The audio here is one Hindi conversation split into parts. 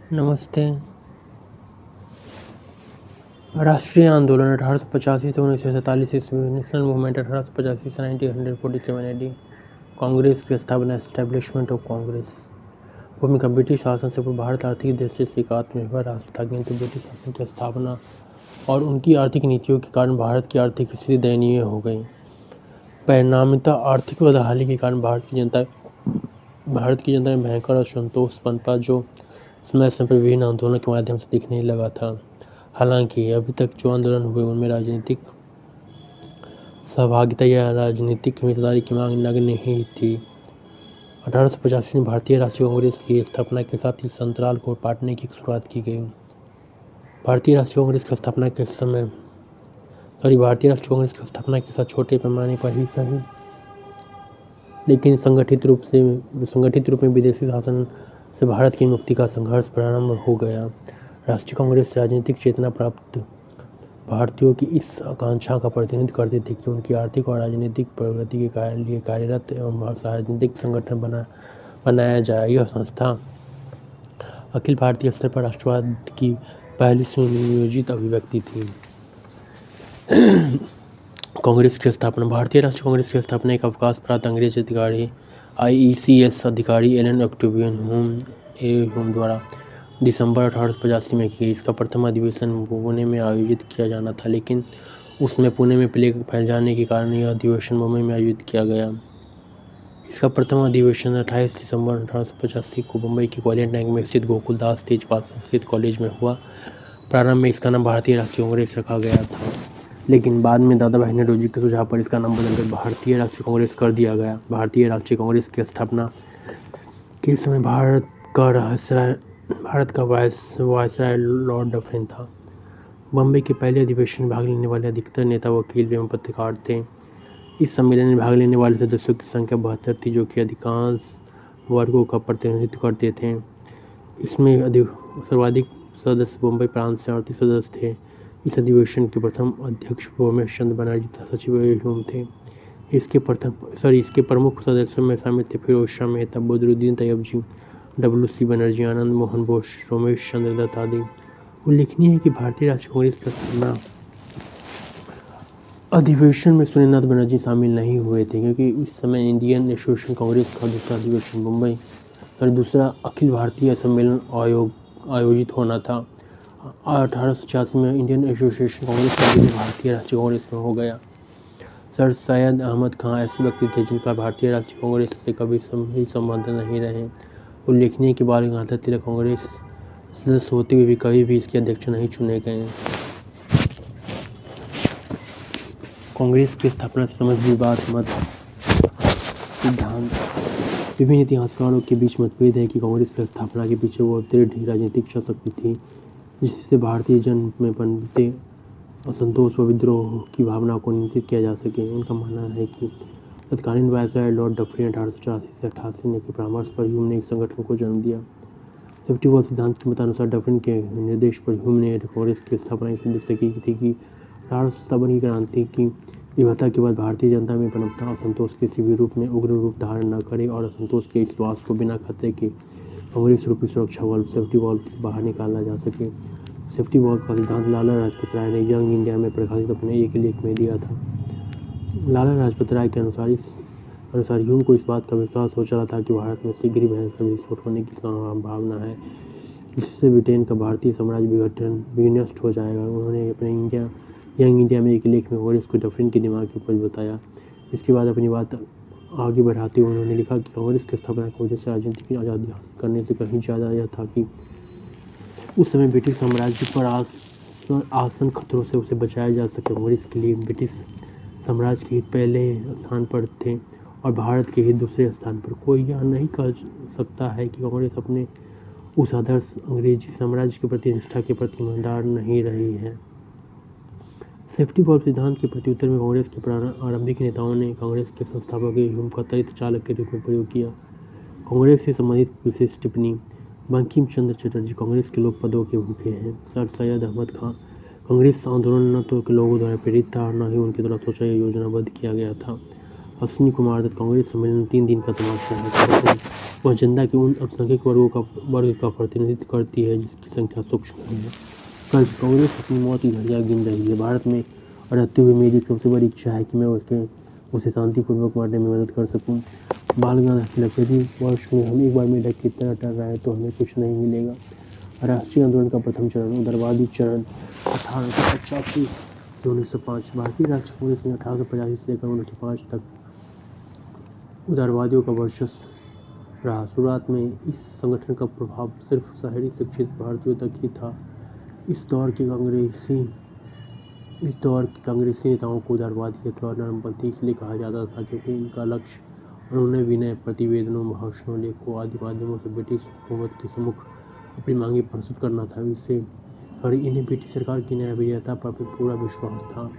नमस्ते। राष्ट्रीय आंदोलन 1885 से 1947 ईस्वी, नेशनल मूवमेंट 1885 से 1947 एडी, कांग्रेस की स्थापना, एस्टेब्लिशमेंट ऑफ कांग्रेस। भूमिका, ब्रिटिश शासन से पूर्व भारत आर्थिक दृष्टि से एक आत्मनिर्भर राष्ट्र था, किंतु ब्रिटिश शासन की स्थापना और उनकी आर्थिक नीतियों के कारण भारत की आर्थिक स्थिति दयनीय हो गई। परिणामतः आर्थिक बदहाली के कारण भारत की जनता में भयंकर असंतोष पनपा, जो समय समय पर विभिन्न आंदोलनों के माध्यम से दिखने लगा था। हालांकि अभी तक जो आंदोलन हुए उनमें राजनीतिक सहभागिता या राजनीतिक हिस्सेदारी की मांग नगण्य ही थी। 1885 में भारतीय राष्ट्रीय कांग्रेस की स्थापना के साथ ही संतराल को बांटने की शुरुआत की गई। भारतीय राष्ट्रीय कांग्रेस की स्थापना के साथ छोटे पैमाने पर ही सही, लेकिन संगठित रूप में विदेशी शासन से भारत की मुक्ति का संघर्ष प्रारंभ हो गया। राष्ट्रीय कांग्रेस राजनीतिक चेतना प्राप्त भारतीयों की इस आकांक्षा का प्रतिनिधित्व करती थी कि उनकी आर्थिक और राजनीतिक प्रगति के लिए कार्यरत एवं राजनीतिक संगठन बनाया जाए। यह संस्था अखिल भारतीय स्तर पर राष्ट्रवाद की पहली सुनियोजित अभिव्यक्ति थी। कांग्रेस की स्थापना, भारतीय राष्ट्रीय कांग्रेस की स्थापना एक अवकाश प्राप्त अंग्रेज अधिकारी IECS अधिकारी एलन ऑक्टेवियन हुम द्वारा दिसंबर 1885 में की। इसका प्रथम अधिवेशन पुणे में आयोजित किया जाना था, लेकिन उसमें पुणे में प्लेग फैल जाने के कारण यह अधिवेशन मुंबई में आयोजित किया गया। इसका प्रथम अधिवेशन 28 दिसंबर 1885 को मुंबई के ग्वालियर टैंक में स्थित गोकुलदास तेजपाल संस्कृत कॉलेज में हुआ। प्रारंभ में इसका नाम भारतीय राष्ट्रीय कांग्रेस रखा गया था, लेकिन बाद में दादा भाई नौरोजी के सुझाव पर इसका नाम बदलकर भारतीय राष्ट्रीय कांग्रेस कर दिया गया। भारतीय राष्ट्रीय कांग्रेस की स्थापना के समय भारत का वायसराय लॉर्ड डफरिन था। बम्बई के पहले अधिवेशन में भाग लेने वाले अधिकतर नेता वकील एवं पत्रकार थे। इस सम्मेलन में भाग लेने वाले सदस्यों की संख्या 72 थी, जो कि अधिकांश वर्गों का प्रतिनिधित्व करते थे। इसमें सर्वाधिक सदस्य बम्बई प्रांत से 38 सदस्य थे। इस अधिवेशन के प्रथम अध्यक्ष भोमेश चंद्र बनर्जी तथा सचिव ह्यूम थे। इसके प्रमुख सदस्यों में शामिल थे फिरोज शाह मेहता, बदरुद्दीन तैयबजी, WC बनर्जी, आनंद मोहन बोस, रोमेश चंद्र दत्त आदि। उल्लेखनीय है कि भारतीय राष्ट्रीय कांग्रेस का स्थापना अधिवेशन में सुरेंद्रनाथ बनर्जी शामिल नहीं हुए थे, क्योंकि उस समय इंडियन एसोसिएशन कांग्रेस का दूसरा अधिवेशन मुंबई और दूसरा अखिल भारतीय सम्मेलन आयोजित होना था। 1886 में इंडियन एसोसिएशन कांग्रेस का विलय भारतीय राष्ट्रीय कांग्रेस में हो गया। सर सैयद अहमद खां ऐसे व्यक्ति थे जिनका भारतीय राष्ट्रीय कांग्रेस से कभी ही संबंध नहीं रहे। उल्लेखनीय कि बाल गंगाधर तिलक कांग्रेस सदस्य होते हुए भी कभी भी इसके अध्यक्ष नहीं चुने गए। कांग्रेस की स्थापना से समझ विवाद मत सिद्धांत, विभिन्न इतिहासकारों के बीच मतभेद है कि कांग्रेस की स्थापना के पीछे वो दृढ़ राजनीतिक शक्ति थी, जिससे भारतीय जन में पनपते असंतोष व विद्रोह की भावना को नियंत्रित किया जा सके। उनका मानना है कि तत्कालीन वायसराय लॉर्ड डफरिन 1884 से 88 के परामर्श पर ह्यूम ने इस संगठन को जन्म दिया। सेफ्टी वॉल सिद्धांत के मतानुसार डफरिन के निर्देश पर ह्यूम ने कांग्रेस की स्थापना इस उद्देश्य की थी कि 1857 की क्रांति की विफलता के बाद भारतीय जनता में पनपता असंतोष किसी भी रूप में उग्र रूप धारण न करे और असंतोष के इस श्वास को बिना खतरे के कांग्रेस रूपी सुरक्षा वॉल्व सेफ्टी वॉल्व से बाहर निकाला जा सके। सेफ्टी वॉल्व का सिद्धांत लाला लाजपत राय ने यंग इंडिया में प्रकाशित अपने एक लेख में दिया था। लाला लाजपत राय के अनुसार ह्यूम को इस बात का विश्वास हो चला था कि भारत में शीघ्र ही भयंकर विस्फोट होने की संभावना है, जिससे ब्रिटेन का भारतीय साम्राज्य विनष्ट हो जाएगा। उन्होंने अपने यंग इंडिया में एक लेख में कांग्रेस को डफरिन के दिमाग की उपज बताया। इसके बाद अपनी बात आगे बढ़ाते हुए उन्होंने लिखा कि कांग्रेस की स्थापना का उद्देश्य राजनीति की आज़ादी हासिल करने से कहीं ज़्यादा यह था कि उस समय ब्रिटिश साम्राज्य पर आसन खतरों से उसे बचाया जा सके। कांग्रेस के लिए ब्रिटिश साम्राज्य के हित पहले स्थान पर थे और भारत के हित दूसरे स्थान पर। कोई यह नहीं कह सकता है कि कांग्रेस अपने उस आदर्श अंग्रेजी साम्राज्य के प्रति निष्ठा के प्रति ईमानदार नहीं रही है। सेफ्टी वॉल्व सिद्धांत के प्रत्युत्तर में कांग्रेस के आरंभिक नेताओं ने कांग्रेस के संस्थापक ह्यूम का चरित्र चालक के रूप में प्रयोग किया। कांग्रेस से संबंधित विशेष टिप्पणी, बंकिम चंद्र चटर्जी कांग्रेस के लोक पदों के भूखे हैं। सर सैयद अहमद खां, कांग्रेस आंदोलन न तो लोगों द्वारा प्रेरित था और न ही उनके द्वारा सोचा या योजनाबद्ध किया गया था। अश्विनी कुमार दत्त कांग्रेस सम्मेलन 3 दिन का तमाशा है। वह जनता के उन अल्पसंख्यक वर्ग का प्रतिनिधित्व करती है जिसकी संख्या सूक्ष्म नहीं है। कांग्रेस अपनी मौत की घड़ियां गिन रही है। भारत में रहते हुए मेरी सबसे बड़ी इच्छा है कि मैं उसे शांतिपूर्वक मरने में मदद कर सकूं। बाल गंगाधर तिलक, यदि वर्ष में हम एक बार मेढक की तरह टल रहे हैं तो हमें कुछ नहीं मिलेगा। राष्ट्रीय आंदोलन का प्रथम चरण, उदारवादी चरण 1885 से 1905। भारतीय राष्ट्रीय कांग्रेस ने 1885 से लेकर 1905 तक उदारवादियों का वर्चस्व रहा। शुरुआत में इस संगठन का प्रभाव सिर्फ शहरी शिक्षित भारतीयों तक ही था। इस दौर के कांग्रेसी नेताओं को उदारवादी अथवा नरमपंथी इसलिए कहा जाता था क्योंकि इनका लक्ष्य उन्होंने विनय, प्रतिवेदनों, भाषणों, लेखों आदि माध्यमों से ब्रिटिश हुकूमत के सम्मुख अपनी मांगें प्रस्तुत करना था। इन्हें ब्रिटिश सरकार की न्यायप्रियता पर पूरा विश्वास था।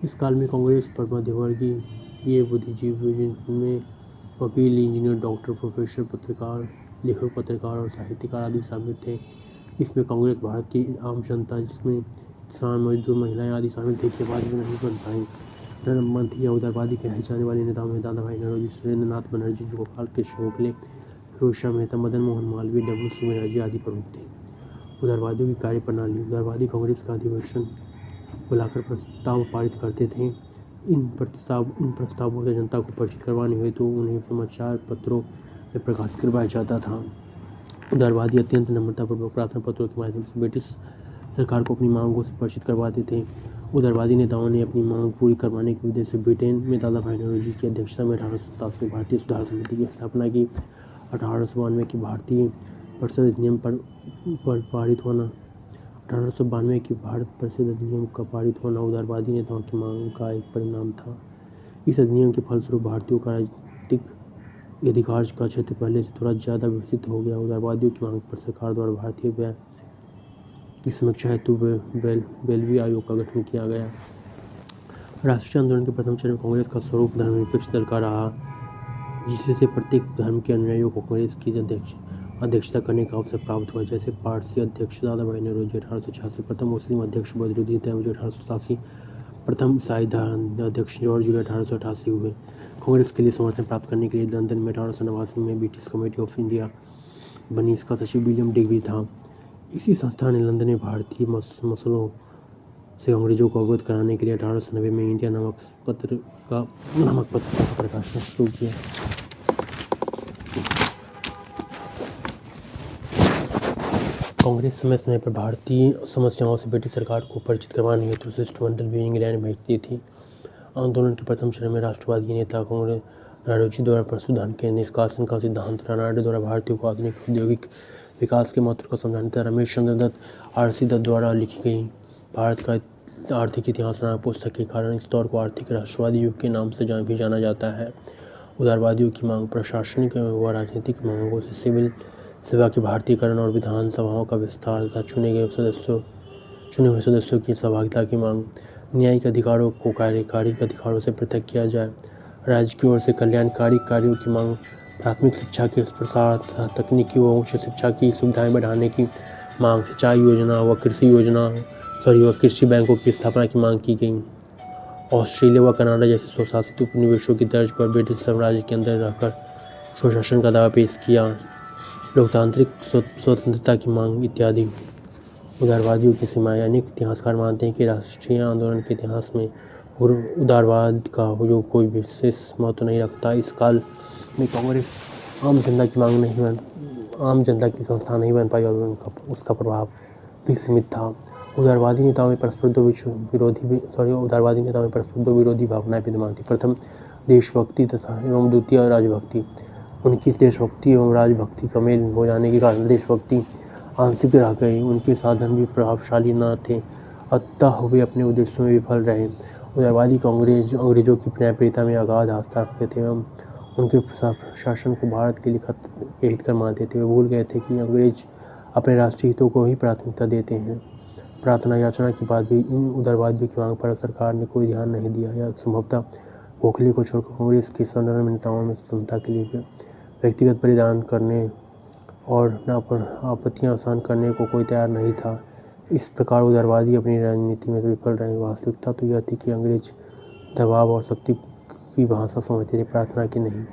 इस काल में कांग्रेस पर मध्यवर्गीय बुद्धिजीवी जिनमें वकील, इंजीनियर, डॉक्टर, प्रोफेसर, पत्रकार, लेखक, पत्रकार और साहित्यकार आदि शामिल थे। इसमें कांग्रेस भारत की आम जनता, जिसमें किसान, मजदूर, महिलाएं आदि शामिल थे, की आवाज नहीं बन पाई। नरमपंथी या उदारवादी कहे जाने वाले नेताओं में दादा भाई नौरोजी, सुरेंद्र नाथ बनर्जी, गोपाल कृष्ण गोखले, फिरोज शाह मेहता, मदन मोहन मालवीय, W.C. बनर्जी आदि प्रमुख थे। उदारवादियों की कार्यप्रणाली। उदारवादी कांग्रेस का अधिवेशन बुलाकर प्रस्ताव पारित करते थे। इन प्रस्तावों से जनता को परिचित करवाने हेतु तो उन्हें समाचार पत्रों में प्रकाशित करवाया जाता था। उदारवादी अत्यंत नम्रतापूर्वक प्रार्थना पत्रों के माध्यम से ब्रिटिश सरकार को अपनी मांगों से परिचित करवाते थे। उदारवादी नेताओं ने अपनी मांग पूरी करवाने के उद्देश्य से ब्रिटेन में दादा भाई नौरोजी की अध्यक्षता में 1887 में भारतीय सुधार समिति की स्थापना की। 1892 की भारतीय परिषद अधिनियम पर पारित होना 1892 की भारत परिषद अधिनियम का पारित होना उदारवादी नेताओं की मांग का एक परिणाम था। इस अधिनियम के फलस्वरूप भारतीयों का राजनीतिक अधिकार का क्षेत्र पहले से थोड़ा ज़्यादा विकसित हो गया। उदारवादियों की मांग पर सरकार द्वारा भारतीय व्यय की समीक्षा हेतु बेलवी आयोग का गठन किया गया। राष्ट्रीय आंदोलन के प्रथम चरण कांग्रेस का स्वरूप धर्मनिरपेक्ष दल का रहा, जिससे प्रत्येक धर्म के अनुयायियों को कांग्रेस की अध्यक्षता करने का अवसर प्राप्त हुआ। जैसे पारसी अध्यक्ष दादा भाई नौरोजी 1886, प्रथम मुस्लिम अध्यक्ष बदरुद्दीन तैयबजी 1887, प्रथम ईसाई अध्यक्ष जॉर्ज जूलियट 1888 हुए। कांग्रेस के लिए समर्थन प्राप्त करने के लिए लंदन में 1889 में ब्रिटिश कमेटी ऑफ इंडिया बनी। इसका सचिव विलियम डिग्री था। इसी संस्था ने लंदन में भारतीय मसलों से अंग्रेजों को अवगत कराने के लिए 1890 में इंडिया नामक पत्र का प्रकाशन शुरू किया। कांग्रेस समय समय पर भारतीय समस्याओं से ब्रिटिश सरकार को परिचित करवाने हेतु शिष्टमंडल भी इंग्लैंड भेजती थी। आंदोलन के प्रथम चरण में राष्ट्रवादी नेता कांग्रेस नौरोजी द्वारा प्रस्तुत धन के निष्कासन का सिद्धांत, रानाडे द्वारा भारतीयों को आधुनिक औद्योगिक विकास के महत्व को समझाने तथा रमेश चंद्र दत्त, R.C. दत्त द्वारा लिखी गई भारत का आर्थिक इतिहास नामक पुस्तक के कारण इस दौर को आर्थिक राष्ट्रवादी युग के नाम से भी जाना जाता है। उदारवादियों की मांग प्रशासनिक व राजनीतिक मांगों से सिविल सेवा के भारतीयकरण और विधानसभाओं का विस्तार तथा चुने हुए सदस्यों की सहभागिता की मांग, न्यायिक अधिकारों को कार्यकारी अधिकारों से पृथक किया जाए, राज्य की ओर से कल्याणकारी कार्यों की मांग, प्राथमिक शिक्षा के प्रसार तथा तकनीकी व उच्च शिक्षा की सुविधाएं बढ़ाने की मांग, सिंचाई योजना व कृषि बैंकों की स्थापना की मांग की गई। ऑस्ट्रेलिया व कनाडा जैसे स्वशासित उपनिवेशों की तर्ज पर ब्रिटिश साम्राज्य के अंदर रहकर स्वशासन का दावा पेश किया, लोकतांत्रिक स्वतंत्रता की मांग इत्यादि। उदारवादियों की सीमाएं। अनेक इतिहासकार मानते हैं कि राष्ट्रीय आंदोलन के इतिहास में उदारवाद का जो कोई विशेष महत्व नहीं रखता। इस काल में कांग्रेस आम जनता की संस्था नहीं बन पाई और उसका प्रभाव भी सीमित था। उदारवादी नेताओं में परस्पर दो विरोधी भावनाएं विद्यमान थी। प्रथम देशभक्ति तथा एवं द्वितीय राजभक्ति। उनकी देशभक्ति एवं राजभक्ति का मेल हो जाने के कारण देशभक्ति आंशिक रह गई। उनके साधन भी प्रभावशाली न थे, अतः वे अपने उद्देश्यों में विफल रहे। उदारवादी अंग्रेजों की न्यायप्रियता में अगाध आस्था रखते थे एवं उनके शासन को भारत के हित कर मानते थे। वे भूल गए थे कि अंग्रेज अपने राष्ट्रीय हितों को ही प्राथमिकता देते हैं। प्रार्थना याचना के बाद भी इन उदारवादियों की मांग पर सरकार ने कोई ध्यान नहीं दिया या संभवतः गोखले को छोड़कर कांग्रेस के सर्वधर्म नेताओं में स्वतंत्रता के लिए व्यक्तिगत बलिदान करने और आपत्तियां आसान करने को कोई तैयार नहीं था। इस प्रकार उदारवादी अपनी राजनीति में विफल रहे। वास्तविकता तो यह थी कि अंग्रेज दबाव और शक्ति की भाषा समझते थे, प्रार्थना की नहीं।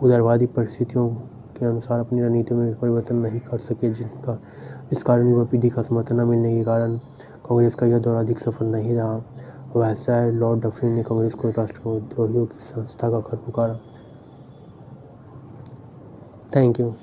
उदारवादी परिस्थितियों के अनुसार अपनी रणनीति में परिवर्तन नहीं कर सके, जिस कारण युवा पीढ़ी का समर्थन न मिलने के कारण कांग्रेस का यह दौर अधिक सफल नहीं रहा। वायसराय लॉर्ड डफरिन ने कांग्रेस को राष्ट्रद्रोहियों की संस्था का घर पुकारा। Thank you.